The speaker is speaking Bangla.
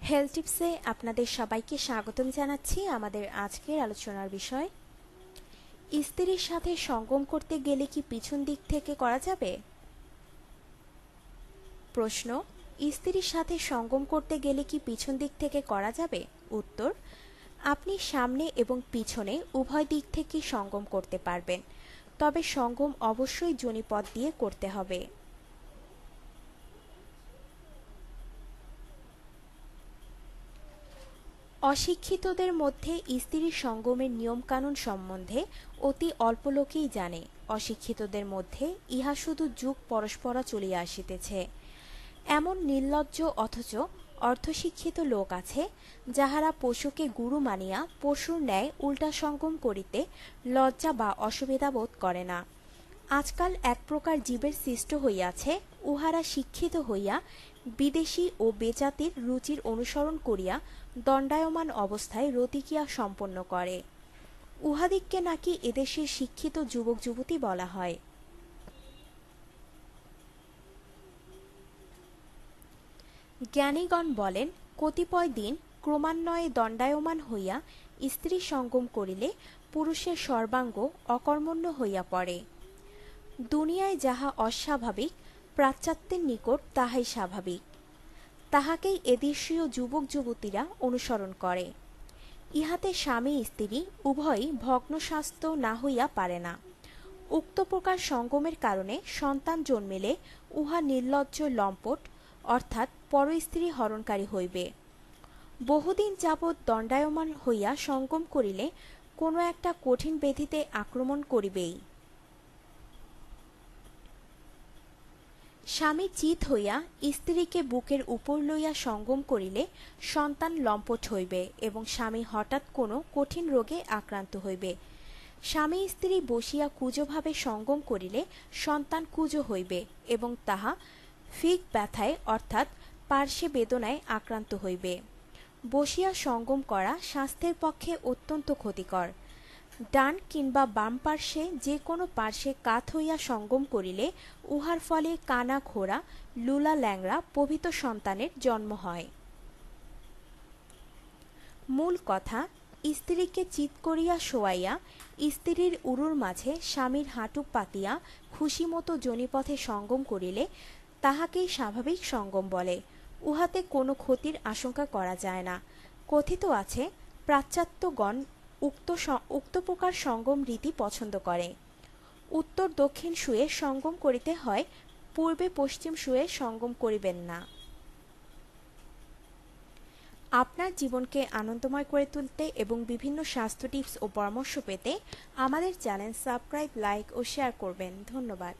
হেলথ টিপসে আপনাদের সবাইকে স্বাগতম জানাচ্ছি। আমাদের আজকের আলোচনার বিষয়, স্ত্রীর সাথে সঙ্গম করতে গেলে কি পিছন দিক থেকে করা যাবে? প্রশ্ন, স্ত্রীর সাথে সঙ্গম করতে গেলে কি পিছন দিক থেকে করা যাবে? উত্তর, আপনি সামনে এবং পিছনে উভয় দিক থেকেই সঙ্গম করতে পারবেন, তবে সঙ্গম অবশ্যই যোনিপথ দিয়ে করতে হবে। অশিক্ষিতদের মধ্যে স্ত্রী সঙ্গমের নিয়মকানুন সম্বন্ধে অতি অল্প লোকেই জানে। অশিক্ষিতদের মধ্যে ইহা শুধু যুগ পরস্পরা চলিয়া আসিতেছে। এমন নির্লজ্জ অথচ অর্ধশিক্ষিত লোক আছে, যাহারা পশুকে গুরু মানিয়া পশুর ন্যায় উল্টা সঙ্গম করিতে লজ্জা বা অসুবিধা বোধ করে না। আজকাল এক প্রকার জীবের সৃষ্ট হইয়াছে, উহারা শিক্ষিত হইয়া বিদেশী ও বেজাতির রুচির অনুসরণ করিয়া দণ্ডায়মান অবস্থায় রতিক্রিয়া সম্পন্ন করে। উহাদিগকে নাকি এদেশের শিক্ষিত যুবক যুবতী বলা হয়। জ্ঞানীগণ বলেন, কতিপয় দিন ক্রমান্বয়ে দণ্ডায়মান হইয়া স্ত্রী সঙ্গম করিলে পুরুষের সর্বাঙ্গ অকর্মণ্য হইয়া পড়ে। দুনিয়ায় যাহা অস্বাভাবিক, পাশ্চাত্যের নিকট তাহাই স্বাভাবিক। তাহাকেই এদেশীয় যুবক যুবতীরা অনুসরণ করে। ইহাতে স্বামী স্ত্রী উভয়ই ভগ্নস্বাস্থ্য না হইয়া পারে না। উক্ত প্রকার সঙ্গমের কারণে সন্তান জন্মিলে উহা নির্লজ্জ লম্পট অর্থাৎ পরস্ত্রী হরণকারী হইবে। বহুদিন যাবৎ দণ্ডায়মান হইয়া সঙ্গম করিলে কোনো একটা কঠিন ব্যাধিতে আক্রমণ করিবেই। স্বামী চিত হইয়া স্ত্রীকে বুকের উপর লইয়া সঙ্গম করিলে সন্তান লম্পট হইবে এবং স্বামী হঠাৎ কোনো কঠিন রোগে আক্রান্ত হইবে। স্বামী স্ত্রী বসিয়া কুজভাবে সঙ্গম করিলে সন্তান কুজো হইবে এবং তাহা ফিক ব্যথায় অর্থাৎ পার্শ্বে বেদনায় আক্রান্ত হইবে। বসিয়া সঙ্গম করা স্বাস্থ্যের পক্ষে অত্যন্ত ক্ষতিকর। ডান কিংবা বাম পার্শ্বে যে কোনো পার্শ্বে কাত হইয়া সঙ্গম করিলে উহার ফলে কানা খোরা, লুলা ল্যাংড়া প্রভৃত সন্তানের জন্ম হয়। মূল কথা, স্ত্রীকে চিৎ করিয়া শোয়াইয়া স্ত্রীর উরুর মাঝে স্বামীর হাঁটু পাতিয়া খুশিমতো যোনিপথে সঙ্গম করিলে তাহাকেই স্বাভাবিক সঙ্গম বলে। উহাতে কোনো ক্ষতির আশঙ্কা করা যায় না। কথিত আছে, পাশ্চাত্যগণ উক্ত প্রকার সঙ্গম রীতি পছন্দ করে। উত্তর দক্ষিণ শুয়ে সঙ্গম করিতে হয়, পূর্বে পশ্চিম শুয়ে সঙ্গম করিবেন না। আপনার জীবনকে আনন্দময় করে তুলতে এবং বিভিন্ন স্বাস্থ্য টিপস ও পরামর্শ পেতে আমাদের চ্যানেল সাবস্ক্রাইব, লাইক ও শেয়ার করবেন। ধন্যবাদ।